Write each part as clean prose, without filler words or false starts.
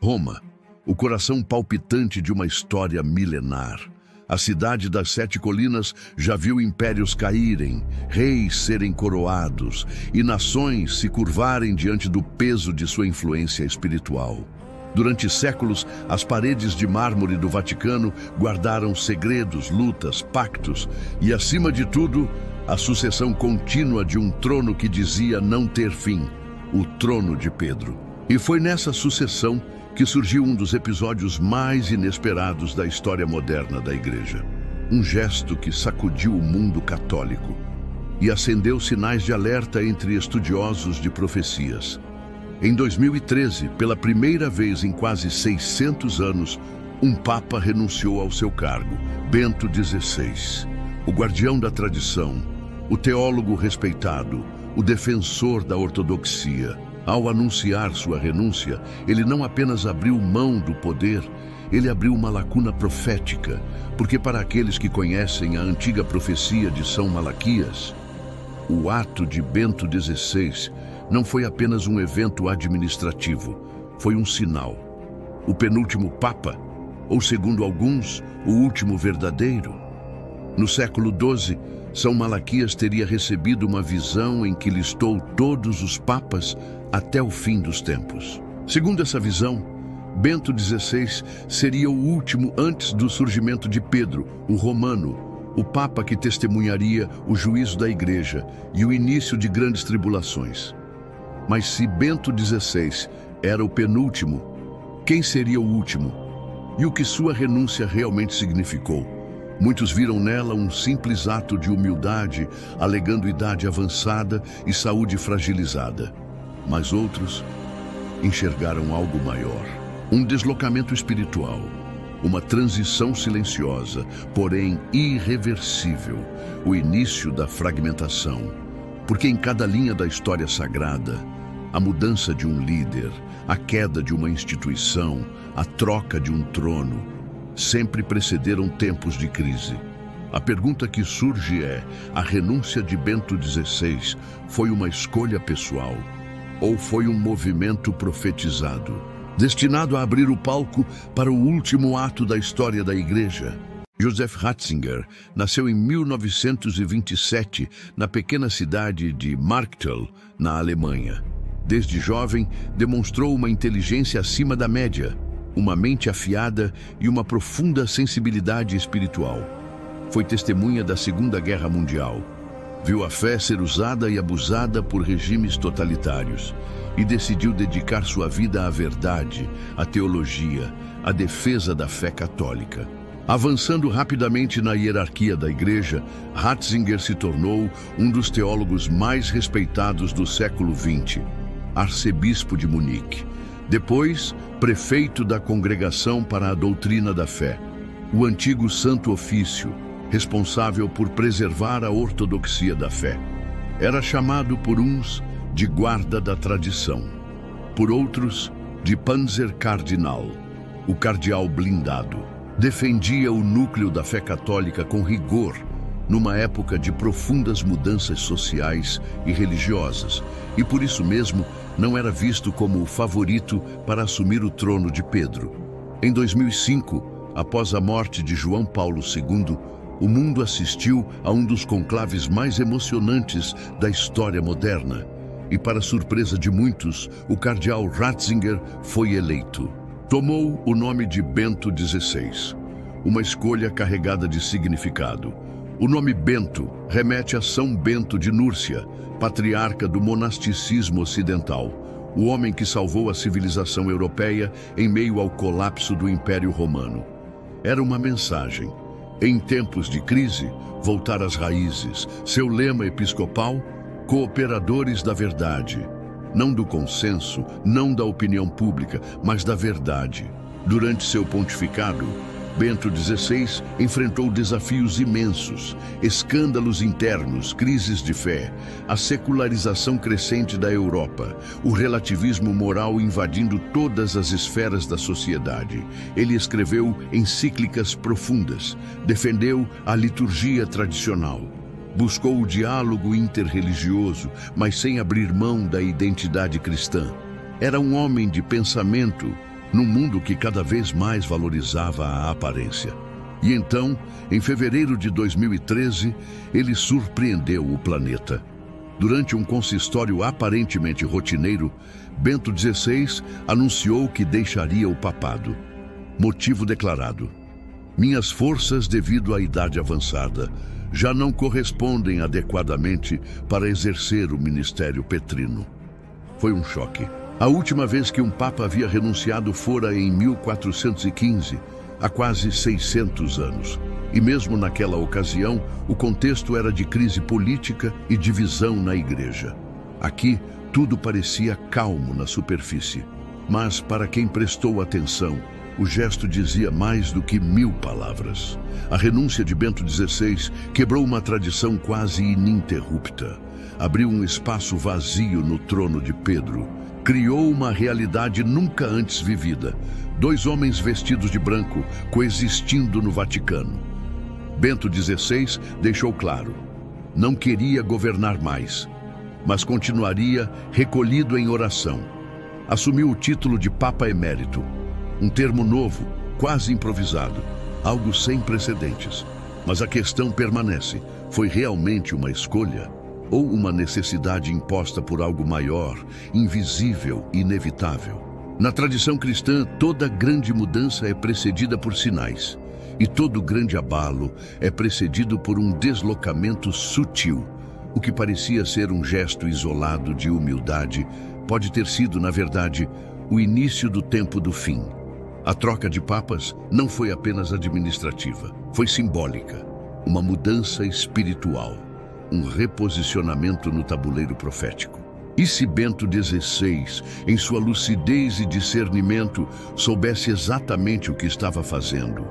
Roma, o coração palpitante de uma história milenar. A cidade das 7 colinas já viu impérios caírem, reis serem coroados e nações se curvarem diante do peso de sua influência espiritual. Durante séculos, as paredes de mármore do Vaticano guardaram segredos, lutas, pactos e, acima de tudo, a sucessão contínua de um trono que dizia não ter fim, o trono de Pedro. E foi nessa sucessão que surgiu um dos episódios mais inesperados da história moderna da Igreja. Um gesto que sacudiu o mundo católico e acendeu sinais de alerta entre estudiosos de profecias. Em 2013, pela primeira vez em quase 600 anos, um Papa renunciou ao seu cargo, Bento XVI. O guardião da tradição, o teólogo respeitado, o defensor da ortodoxia. Ao anunciar sua renúncia, ele não apenas abriu mão do poder, ele abriu uma lacuna profética, porque para aqueles que conhecem a antiga profecia de São Malaquias, o ato de Bento XVI não foi apenas um evento administrativo, foi um sinal. O penúltimo Papa, ou segundo alguns, o último verdadeiro. No século XII, São Malaquias teria recebido uma visão em que listou todos os papas até o fim dos tempos. Segundo essa visão, Bento XVI seria o último antes do surgimento de Pedro, o romano, o papa que testemunharia o juízo da Igreja e o início de grandes tribulações. Mas se Bento XVI era o penúltimo, quem seria o último? E o que sua renúncia realmente significou? Muitos viram nela um simples ato de humildade, alegando idade avançada e saúde fragilizada. Mas outros enxergaram algo maior, um deslocamento espiritual, uma transição silenciosa, porém irreversível, o início da fragmentação. Porque em cada linha da história sagrada, a mudança de um líder, a queda de uma instituição, a troca de um trono, sempre precederam tempos de crise. A pergunta que surge é: a renúncia de Bento XVI foi uma escolha pessoal ou foi um movimento profetizado, destinado a abrir o palco para o último ato da história da Igreja? Joseph Ratzinger nasceu em 1927 na pequena cidade de Marktal, na Alemanha. Desde jovem, demonstrou uma inteligência acima da média, uma mente afiada e uma profunda sensibilidade espiritual. Foi testemunha da Segunda Guerra Mundial. Viu a fé ser usada e abusada por regimes totalitários e decidiu dedicar sua vida à verdade, à teologia, à defesa da fé católica. Avançando rapidamente na hierarquia da Igreja, Ratzinger se tornou um dos teólogos mais respeitados do século XX, arcebispo de Munique. Depois, prefeito da Congregação para a Doutrina da Fé, o antigo Santo Ofício, responsável por preservar a ortodoxia da fé. Era chamado por uns de guarda da tradição, por outros de Panzer Cardinal, o cardeal blindado. Defendia o núcleo da fé católica com rigor, numa época de profundas mudanças sociais e religiosas, e por isso mesmo não era visto como o favorito para assumir o trono de Pedro. Em 2005, após a morte de João Paulo II, o mundo assistiu a um dos conclaves mais emocionantes da história moderna. E para surpresa de muitos, o cardeal Ratzinger foi eleito. Tomou o nome de Bento XVI, uma escolha carregada de significado. O nome Bento remete a São Bento de Núrcia, patriarca do monasticismo ocidental, o homem que salvou a civilização europeia em meio ao colapso do Império Romano. Era uma mensagem: em tempos de crise, voltar às raízes. Seu lema episcopal: cooperadores da verdade. Não do consenso, não da opinião pública, mas da verdade. Durante seu pontificado, Bento XVI enfrentou desafios imensos, escândalos internos, crises de fé, a secularização crescente da Europa, o relativismo moral invadindo todas as esferas da sociedade. Ele escreveu encíclicas profundas, defendeu a liturgia tradicional, buscou o diálogo interreligioso, mas sem abrir mão da identidade cristã. Era um homem de pensamento num mundo que cada vez mais valorizava a aparência. E então, em fevereiro de 2013, ele surpreendeu o planeta. Durante um consistório aparentemente rotineiro, Bento XVI anunciou que deixaria o papado. Motivo declarado: minhas forças, devido à idade avançada, já não correspondem adequadamente para exercer o ministério petrino. Foi um choque. A última vez que um papa havia renunciado fora em 1415, há quase 600 anos. E mesmo naquela ocasião, o contexto era de crise política e divisão na igreja. Aqui, tudo parecia calmo na superfície. Mas, para quem prestou atenção, o gesto dizia mais do que 1000 palavras. A renúncia de Bento XVI quebrou uma tradição quase ininterrupta. Abriu um espaço vazio no trono de Pedro. Criou uma realidade nunca antes vivida. 2 homens vestidos de branco coexistindo no Vaticano. Bento XVI deixou claro: não queria governar mais, mas continuaria recolhido em oração. Assumiu o título de Papa Emérito, um termo novo, quase improvisado, algo sem precedentes. Mas a questão permanece: foi realmente uma escolha ou uma necessidade imposta por algo maior, invisível e inevitável? Na tradição cristã, toda grande mudança é precedida por sinais. E todo grande abalo é precedido por um deslocamento sutil. O que parecia ser um gesto isolado de humildade pode ter sido, na verdade, o início do tempo do fim. A troca de papas não foi apenas administrativa, foi simbólica. Uma mudança espiritual, um reposicionamento no tabuleiro profético. E se Bento XVI, em sua lucidez e discernimento, soubesse exatamente o que estava fazendo?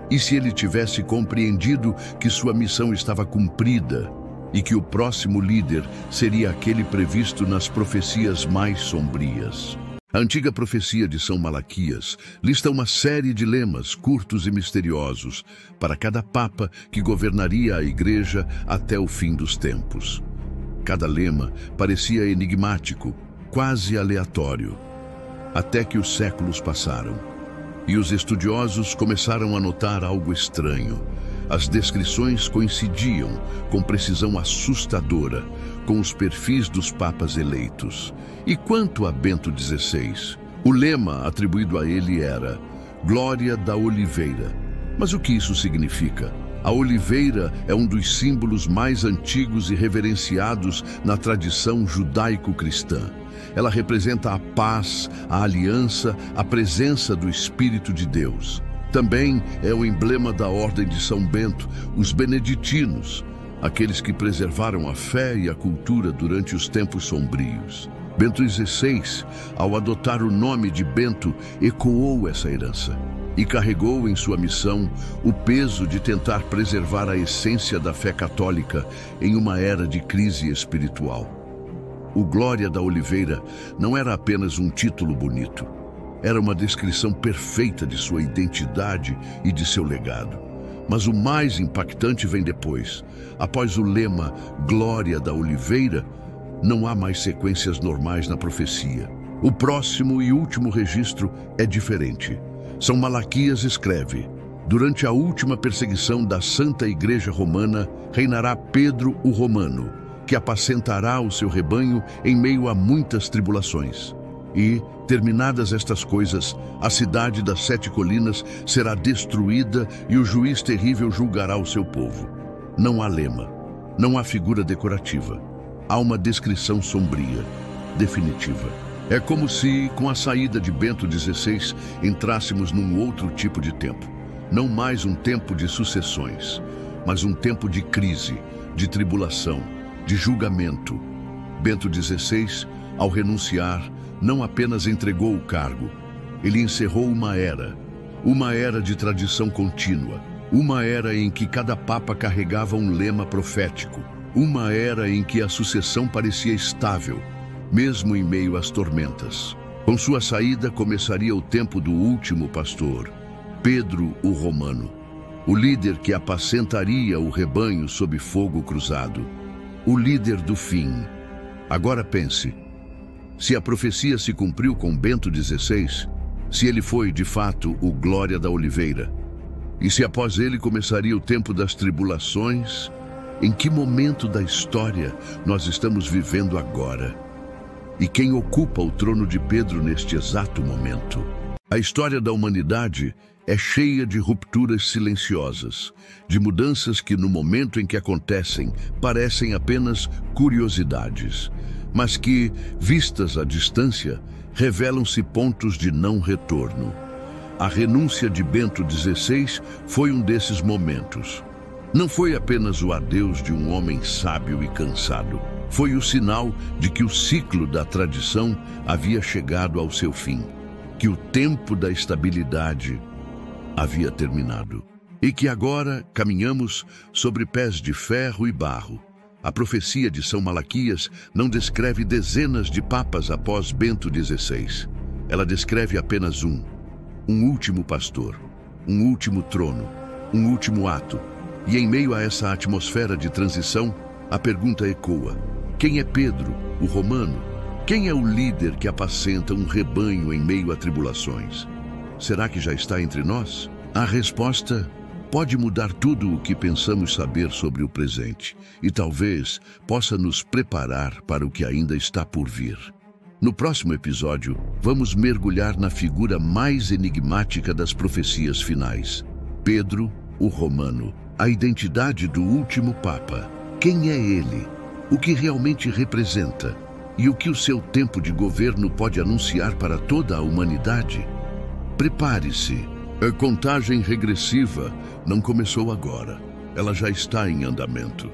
E se ele tivesse compreendido que sua missão estava cumprida e que o próximo líder seria aquele previsto nas profecias mais sombrias? A antiga profecia de São Malaquias lista uma série de lemas curtos e misteriosos para cada papa que governaria a igreja até o fim dos tempos. Cada lema parecia enigmático, quase aleatório, até que os séculos passaram. E os estudiosos começaram a notar algo estranho. As descrições coincidiam, com precisão assustadora, com os perfis dos papas eleitos. E quanto a Bento XVI? O lema atribuído a ele era Glória da Oliveira. Mas o que isso significa? A oliveira é um dos símbolos mais antigos e reverenciados na tradição judaico-cristã. Ela representa a paz, a aliança, a presença do Espírito de Deus. Também é o emblema da Ordem de São Bento, os beneditinos, aqueles que preservaram a fé e a cultura durante os tempos sombrios. Bento XVI, ao adotar o nome de Bento, ecoou essa herança e carregou em sua missão o peso de tentar preservar a essência da fé católica em uma era de crise espiritual. O Glória da Oliveira não era apenas um título bonito. Era uma descrição perfeita de sua identidade e de seu legado. Mas o mais impactante vem depois. Após o lema Glória da Oliveira, não há mais sequências normais na profecia. O próximo e último registro é diferente. São Malaquias escreve: durante a última perseguição da Santa Igreja Romana, reinará Pedro o Romano, que apacentará o seu rebanho em meio a muitas tribulações. E, terminadas estas coisas, a cidade das 7 colinas será destruída e o juiz terrível julgará o seu povo. Não há lema, não há figura decorativa. Há uma descrição sombria, definitiva. É como se, com a saída de Bento XVI, entrássemos num outro tipo de tempo. Não mais um tempo de sucessões, mas um tempo de crise, de tribulação, de julgamento. Bento XVI, ao renunciar, não apenas entregou o cargo, ele encerrou uma era de tradição contínua, uma era em que cada papa carregava um lema profético, uma era em que a sucessão parecia estável, mesmo em meio às tormentas. Com sua saída começaria o tempo do último pastor, Pedro o Romano, o líder que apacentaria o rebanho sob fogo cruzado, o líder do fim. Agora pense, se a profecia se cumpriu com Bento XVI, Se ele foi, de fato, o Glória da Oliveira. E se após ele começaria o tempo das tribulações, em que momento da história nós estamos vivendo agora? E quem ocupa o trono de Pedro neste exato momento? A história da humanidade é cheia de rupturas silenciosas, de mudanças que no momento em que acontecem parecem apenas curiosidades, mas que, vistas à distância, revelam-se pontos de não retorno. A renúncia de Bento XVI foi um desses momentos. Não foi apenas o adeus de um homem sábio e cansado. Foi o sinal de que o ciclo da tradição havia chegado ao seu fim, que o tempo da estabilidade havia terminado e que agora caminhamos sobre pés de ferro e barro. A profecia de São Malaquias não descreve dezenas de papas após Bento XVI. Ela descreve apenas um último pastor, um último trono, um último ato. E em meio a essa atmosfera de transição, a pergunta ecoa: quem é Pedro, o romano? Quem é o líder que apacenta um rebanho em meio a tribulações? Será que já está entre nós? A resposta pode mudar tudo o que pensamos saber sobre o presente e talvez possa nos preparar para o que ainda está por vir. No próximo episódio, vamos mergulhar na figura mais enigmática das profecias finais: Pedro, o Romano, a identidade do último Papa. Quem é ele? O que realmente representa? E o que o seu tempo de governo pode anunciar para toda a humanidade? Prepare-se. A contagem regressiva não começou agora. Ela já está em andamento.